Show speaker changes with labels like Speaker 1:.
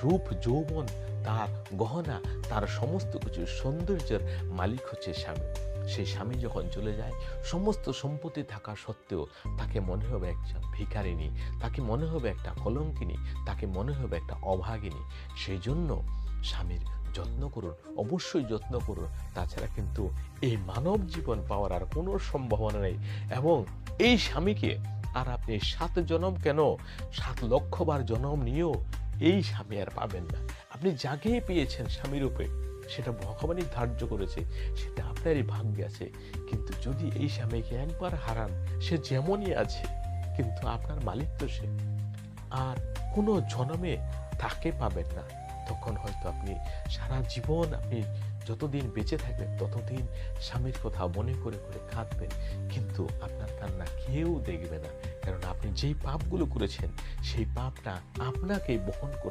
Speaker 1: রূপ যৌবন, তার গহনা, তার সমস্ত কিছু সৌন্দর্যের মালিক হচ্ছে স্বামী। সেই স্বামী যখন চলে যায়, সমস্ত সম্পত্তি থাকা সত্ত্বেও তাকে মনে হবে একজন ভিখারিনী, তাকে মনে হবে একটা কলঙ্কিনী, তাকে মনে হবে একটা অভাগিনী। সেই জন্য স্বামীর যত্ন করুন, অবশ্যই যত্ন করুন। তাছাড়া কিন্তু এই মানব জীবন পাওয়ার আর কোনো সম্ভাবনা নেই। এবং এই স্বামীকে আর আপনি 7 জনম কেন, 7 লক্ষ বার জনম নিয়েও এই স্বামী আর পাবেন না। আপনি যাকেই পেয়েছেন স্বামী রূপে, সেটা ভগবানই ধার্য করেছে, সেটা আপনারই ভাগ্যে আছে। কিন্তু যদি এই স্বামীকে একবার হারান, সে যেমনই আছে, কিন্তু আপনার মালিক তো সে, আর কোনো জন্মে তাকে পাবেন না। তখন হয়তো আপনি সারা জীবন, আপনি যতদিন বেঁচে থাকবেন ততদিন স্বামীর কথা মনে করে করে কাঁদবেন, কিন্তু আপনার কান্না কেউ দেখবে না। কারণ আপনি যেই পাপগুলো করেছেন, সেই পাপটা আপনাকেই বহন করতে